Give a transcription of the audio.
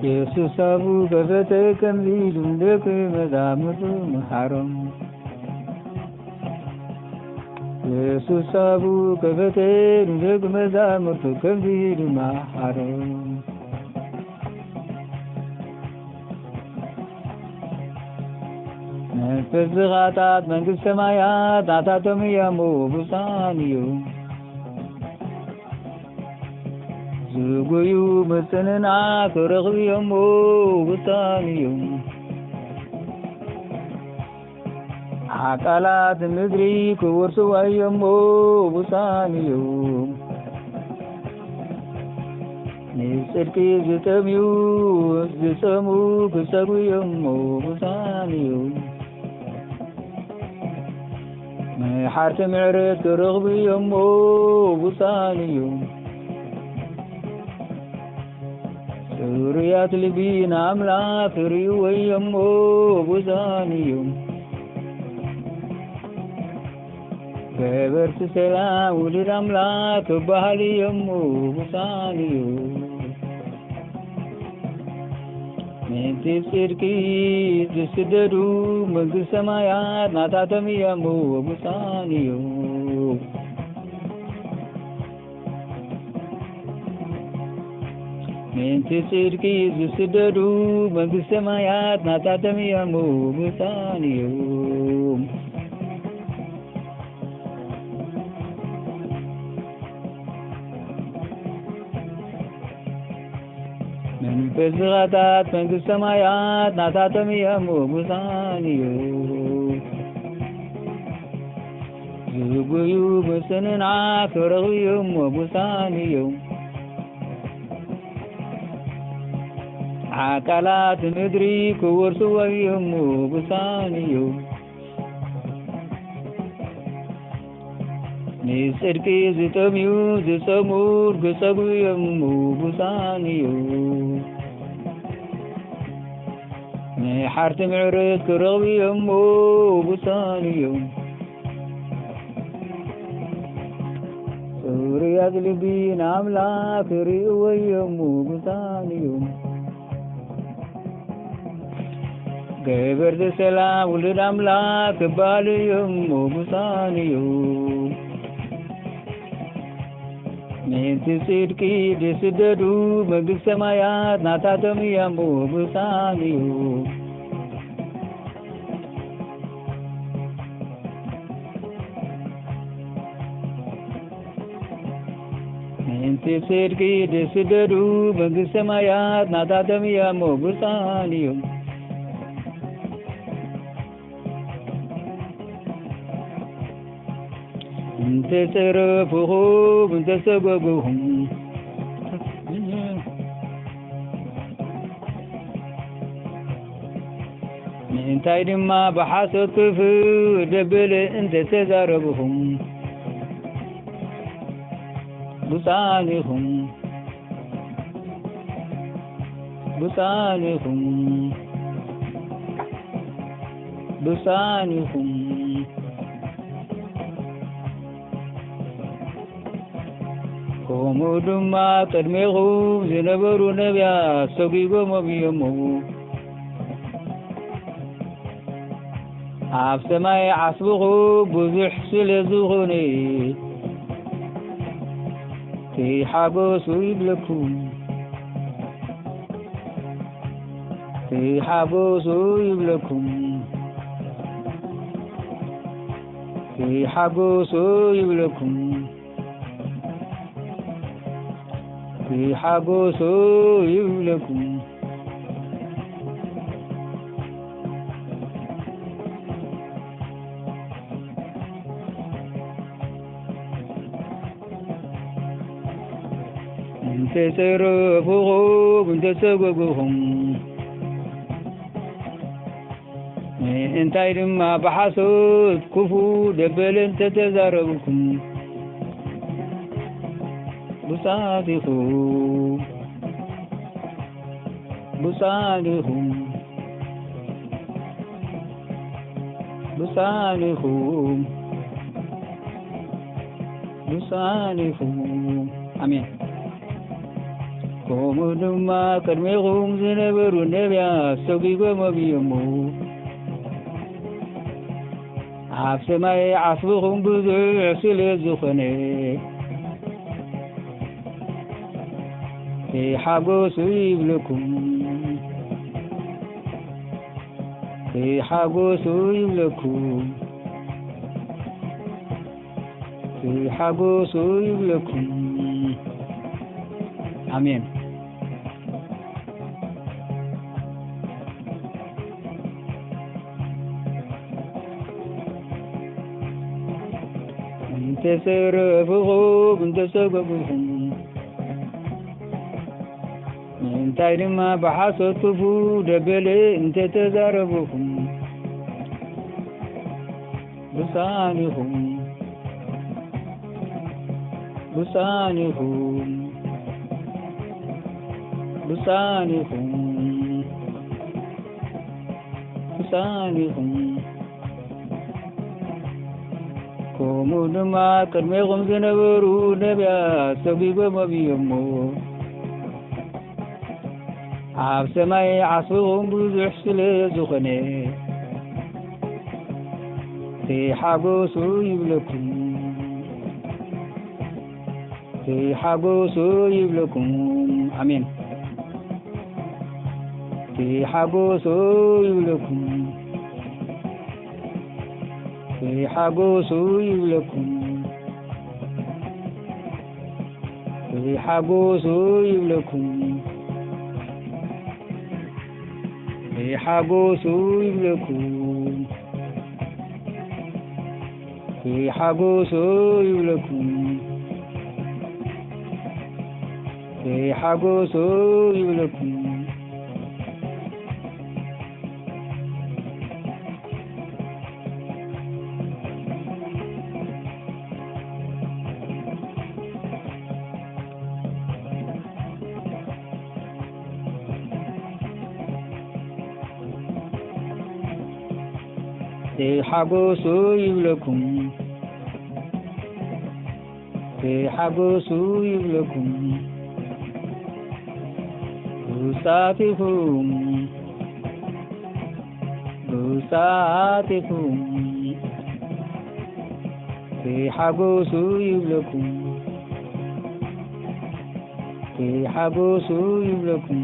ኢየሱስ አቡ ከፈተ ከሚሉ ደቀ መዛሙርቱ መሃሮም ኢየሱስ አቡ ከፈተ ደቀ መዛሙርቱ ከሚሉ መሃሮም መንፈስ ዝኻታት መንግሥተ ሰማያት ናታቶም እያሞ ብፁዓን እዮም ዝጎዩ መፅንና ክረኽቡ እዮሞ ብፁዓን እዮም አቃላት ምድሪ ክወርሱ እዮሞ ብፁዓን እዮም ንጽድቂ ዝጠምዩ ዝጸሙ ክጸጉ እዮሞ ብፁዓን እዮም መሓርቲ ምዕረት ክረኽቡ እዮሞ ብፁዓን እዮም ጽሩያት ልቢ ንኣምላኽ ክርእይዎ እዮሞ ብፁዓን እዮም ገበርቲ ሰላም ውሉድ ኣምላኽ ክበሃሉ እዮሞ ብፁዓን እዮም ምንቲ ጽድቂ ዝስደዱ መንግሥተ ሰማያት ናታቶም እዮሞ ብፁዓን እዮም ምንቲ ጽድቂ ዝስደዱ መንግሥተ ሰማያት ናታቶም እዮሞ ብፁዓን እዮም መንፈስ ዝኻታት መንግሥተ ሰማያት ናታቶም እዮሞ ብፁዓን እዮም ዝጎዩ መፅንና ክረኽቡ እዮሞ ብፁዓን እዮም አቃላት ምድሪ ክወርሱ እዮሞ ብፁዓን እዮም ንጽድቂ ዝጠምዩ ዝጸሙ ክጸጉ እዮሞ ብፁዓን እዮም ንሓርቲ ምዕረት ክረኽቡ እዮሞ ብፁዓን እዮም ጽሩያት ልቢ ንኣምላኽ ክርእይዎ እዮሞ ብፁዓን እዮም ገበርቲ ሰላም ውሉድ ኣምላኽ ክበሃሉ እዮሞ ብፁዓን እዮም ምንቲ ጽድቂ ዝስደዱ መንግሥተ ሰማያት ናታቶም እዮሞ ብፁዓን እዮም ምንቲ ጽድቂ ዝስደዱ መንግሥተ ሰማያት ናታቶም እዮሞ ብፁዓን እዮም እንተ ጸረፍኹም እንተ ሰጐግኹም ምንታይ ድማ ብሓሶት ክፍደብል እንተ ተዛረብኹም ብፁዓን ኢኹም ብፁዓን ኢኹም ብፁዓን ኢኹም ከምኡ ድማ ቅድሜኹም ዝነበሩ ነቢያት ሰጒጎሞም እዮሞ ኣብ ሰማይ ዓስብኹም ብዙሕ ስለ ዝኾነ ተሓጐሱ ይብለኩም ተሓጐሱ ይብለኩም ተሓጐሱ ይብለኩም ተሓጐሱ ይብለኩም እንተ ጸረፍኹም እንተ ሰጐግኹም እንታይ ድማ ብሓሶት ክፉእ ደበለ እንተ ተዛረብኩም ብፁዓን ኢኹም ብፁዓን ኢኹም ብፁዓን ኢኹም ብፁዓን ኢኹም አሜን ኮሙድማ ቅድሜኹም ዝነበሩ ነቢያት ሰጊጎም ኣብዮሙ ኣብ ሰማይ ዓስብኹም ብዙሕ ስለ ዝኾነ ሓጎሱ ይብለኩም ሓጎሱ ይብለኩም ሓጎሱ ይብለኩም አሜን እንተሰረፍኹም እንተሰገጉኹም እንታይ ድማ ብሓሶት ክፉ ደበለ እንተተዛረብኹም ብሳኒኹም ብሳኒኹም ብሳኒኹም ብሳኒኹም ከምኡ ድማ ቅድሜኹም ዝነበሩ ነቢያት ሰጊጎም ኣብዮሞ ኣብ ሰማይ ዓስብኹም ብዙሕ ስለ ዝኾነ ሓጎሱ ይብለኩም ሓጎሱ ይብለኩም አሜን ሓጎሱ ይብለኩም ሓጎሱ ይብለኩም ሓጎሱ ይብለኩም ሓጎሱ ይብለኩም ሓጎሱ ይብለኩም ሓጎሱ ይብለኩም ሓጎሱ ይብለኩም ሓጎሱ ይብለኩም ብሳቲኩም ብሳቲኩም ሓጎሱ ይብለኩም ሓጎሱ ይብለኩም